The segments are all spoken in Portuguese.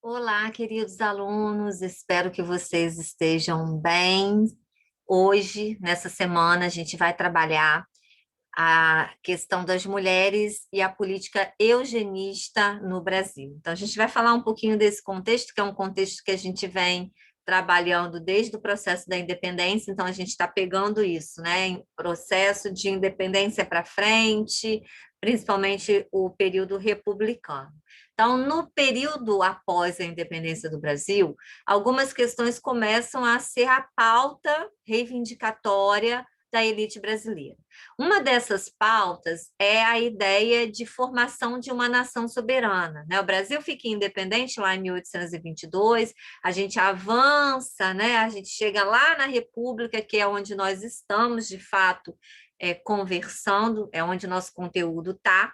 Olá, queridos alunos, espero que vocês estejam bem. Hoje, nessa semana, a gente vai trabalhar a questão das mulheres e a política eugenista no Brasil. Então, a gente vai falar um pouquinho desse contexto, que é um contexto que a gente vem trabalhando desde o processo da independência, então a gente está pegando isso, né? Em processo de independência para frente, principalmente o período republicano. Então, no período após a independência do Brasil, algumas questões começam a ser a pauta reivindicatória da elite brasileira. Uma dessas pautas é a ideia de formação de uma nação soberana, né? O Brasil fica independente lá em 1822, a gente avança, né? A gente chega lá na República, que é onde nós estamos, de fato, conversando, é onde nosso conteúdo está.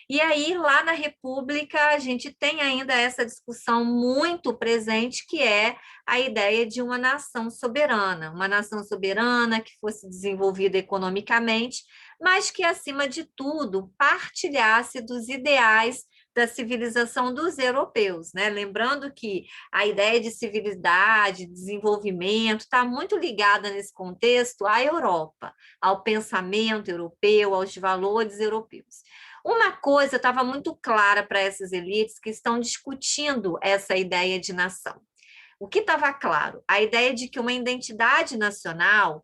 E aí, lá na República, a gente tem ainda essa discussão muito presente, que é a ideia de uma nação soberana que fosse desenvolvida economicamente, mas que, acima de tudo, partilhasse dos ideais da civilização dos europeus, né? Lembrando que a ideia de civilidade, desenvolvimento, está muito ligada nesse contexto à Europa, ao pensamento europeu, aos valores europeus. Uma coisa estava muito clara para essas elites que estão discutindo essa ideia de nação. O que estava claro? A ideia de que uma identidade nacional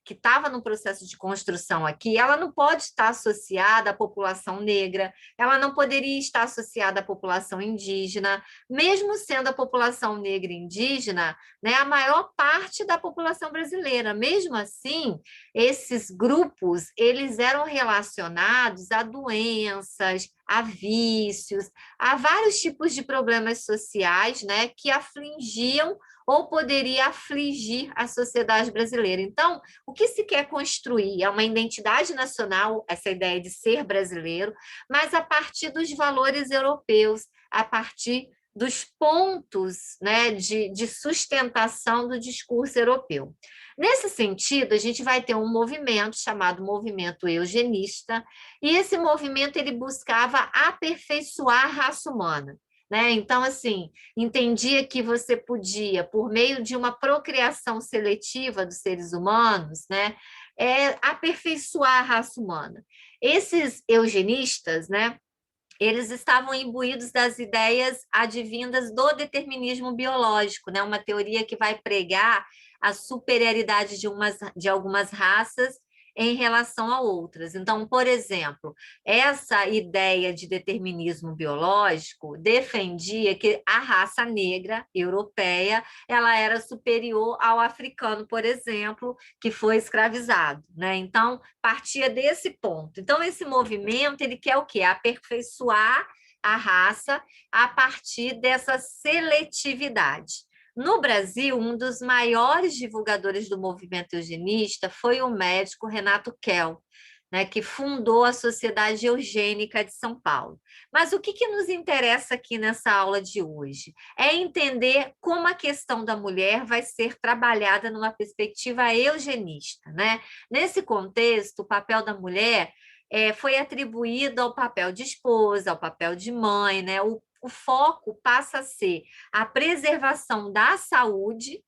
que estava no processo de construção aqui, ela não pode estar associada à população negra, ela não poderia estar associada à população indígena, mesmo sendo a população negra e indígena, né, a maior parte da população brasileira. Mesmo assim, esses grupos, eles eram relacionados a doenças, a vícios, a vários tipos de problemas sociais, né, que afligiam ou poderia afligir a sociedade brasileira. Então, o que se quer construir é uma identidade nacional, essa ideia de ser brasileiro, mas a partir dos valores europeus, a partir dos pontos, né, de sustentação do discurso europeu. Nesse sentido, a gente vai ter um movimento chamado movimento eugenista, e esse movimento ele buscava aperfeiçoar a raça humana. Né? Então, assim, entendia que você podia, por meio de uma procriação seletiva dos seres humanos, né, aperfeiçoar a raça humana. Esses eugenistas, né, eles estavam imbuídos das ideias advindas do determinismo biológico, né? Uma teoria que vai pregar a superioridade de algumas raças em relação a outras. Então, por exemplo, essa ideia de determinismo biológico defendia que a raça negra europeia ela era superior ao africano, por exemplo, que foi escravizado, né? Então, partia desse ponto. Então, esse movimento ele quer o quê? Aperfeiçoar a raça a partir dessa seletividade. No Brasil, um dos maiores divulgadores do movimento eugenista foi o médico Renato Kell, né, que fundou a Sociedade Eugênica de São Paulo. Mas o que nos interessa aqui nessa aula de hoje? É entender como a questão da mulher vai ser trabalhada numa perspectiva eugenista. Né? Nesse contexto, o papel da mulher foi atribuído ao papel de esposa, ao papel de mãe, né? O foco passa a ser a preservação da saúde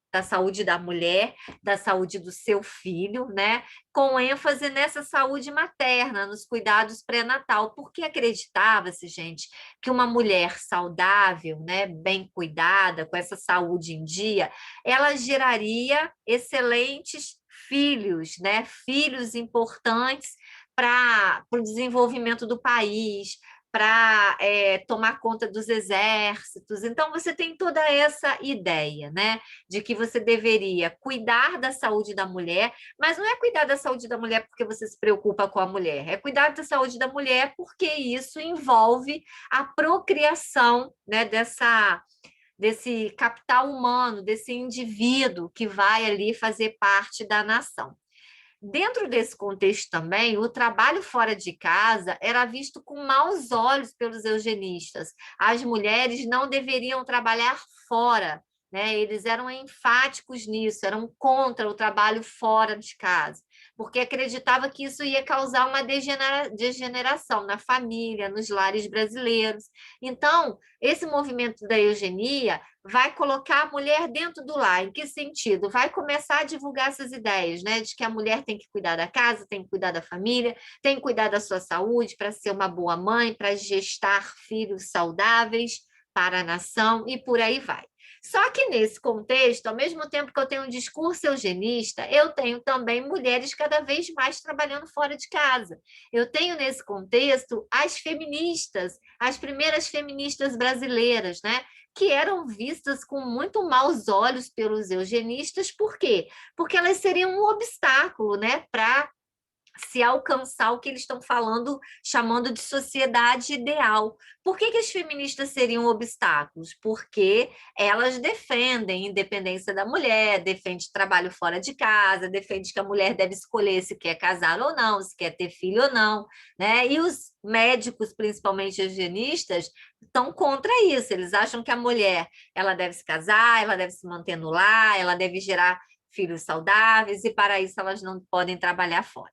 da mulher, da saúde do seu filho, né? Com ênfase nessa saúde materna, nos cuidados pré-natal, porque acreditava-se, gente, que uma mulher saudável, né, bem cuidada, com essa saúde em dia, ela geraria excelentes filhos, né? Filhos importantes para o desenvolvimento do país, para tomar conta dos exércitos. Então, você tem toda essa ideia, né, de que você deveria cuidar da saúde da mulher, mas não é cuidar da saúde da mulher porque você se preocupa com a mulher, é cuidar da saúde da mulher porque isso envolve a procriação, né, desse capital humano, desse indivíduo que vai ali fazer parte da nação. Dentro desse contexto também, o trabalho fora de casa era visto com maus olhos pelos eugenistas. As mulheres não deveriam trabalhar fora, né? Eles eram enfáticos nisso, eram contra o trabalho fora de casa. porque acreditava que isso ia causar uma degeneração na família, nos lares brasileiros. Então, esse movimento da eugenia vai colocar a mulher dentro do lar. Em que sentido? Vai começar a divulgar essas ideias, né? De que a mulher tem que cuidar da casa, tem que cuidar da família, tem que cuidar da sua saúde para ser uma boa mãe, para gestar filhos saudáveis para a nação e por aí vai. Só que nesse contexto, ao mesmo tempo que eu tenho um discurso eugenista, eu tenho também mulheres cada vez mais trabalhando fora de casa. Eu tenho nesse contexto as feministas, as primeiras feministas brasileiras, né? Que eram vistas com muito maus olhos pelos eugenistas, por quê? Porque elas seriam um obstáculo, né, para se alcançar o que eles estão falando, chamando de sociedade ideal. Por que as feministas seriam obstáculos? Porque elas defendem a independência da mulher, defendem trabalho fora de casa, defendem que a mulher deve escolher se quer casar ou não, se quer ter filho ou não, né? E os médicos, principalmente higienistas, estão contra isso. Eles acham que a mulher ela deve se casar, ela deve se manter no lar, ela deve gerar filhos saudáveis e para isso elas não podem trabalhar fora.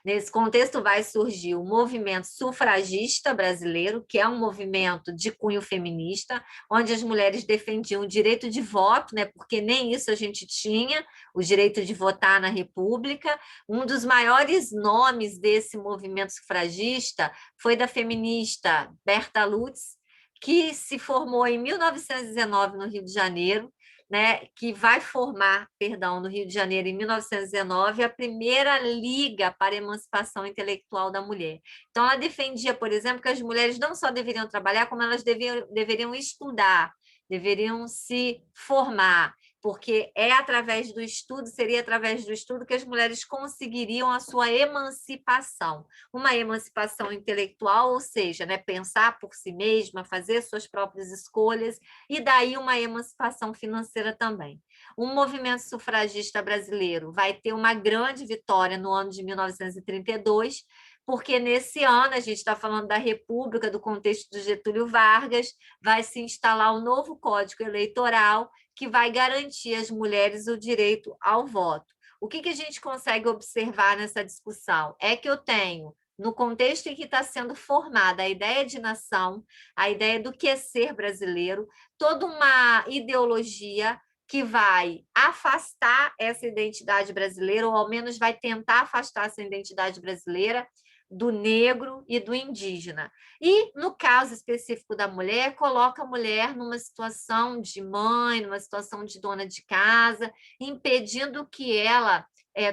Nesse contexto, vai surgir o movimento sufragista brasileiro, que é um movimento de cunho feminista, onde as mulheres defendiam o direito de voto, né, porque nem isso a gente tinha, o direito de votar na República. Um dos maiores nomes desse movimento sufragista foi da feminista Berta Lutz, que se formou em 1919 no Rio de Janeiro, né, que vai formar, perdão, no Rio de Janeiro, em 1919, a primeira Liga para a Emancipação Intelectual da Mulher. Então, ela defendia, por exemplo, que as mulheres não só deveriam trabalhar, como elas deveriam estudar, deveriam se formar, porque é através do estudo, seria através do estudo que as mulheres conseguiriam a sua emancipação. Uma emancipação intelectual, ou seja, né, pensar por si mesma, fazer suas próprias escolhas, e daí uma emancipação financeira também. O movimento sufragista brasileiro vai ter uma grande vitória no ano de 1932, porque nesse ano, a gente está falando da República, do contexto do Getúlio Vargas, vai se instalar o novo Código Eleitoral, que vai garantir às mulheres o direito ao voto. O que a gente consegue observar nessa discussão? É que eu tenho, no contexto em que está sendo formada a ideia de nação, a ideia do que é ser brasileiro, toda uma ideologia que vai afastar essa identidade brasileira, ou ao menos vai tentar afastar essa identidade brasileira do negro e do indígena. E, no caso específico da mulher, coloca a mulher numa situação de mãe, numa situação de dona de casa, impedindo que ela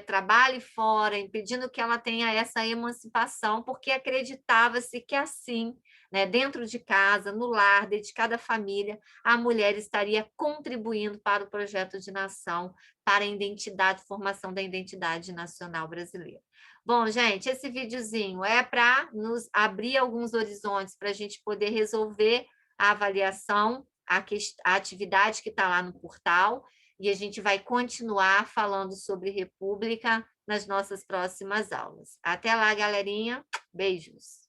trabalhe fora, impedindo que ela tenha essa emancipação, porque acreditava-se que assim, né, dentro de casa, no lar, dedicada à família, a mulher estaria contribuindo para o projeto de nação, para a identidade, formação da identidade nacional brasileira. Bom, gente, esse videozinho é para nos abrir alguns horizontes para a gente poder resolver a avaliação, a atividade que está lá no portal, e a gente vai continuar falando sobre República nas nossas próximas aulas. Até lá, galerinha. Beijos.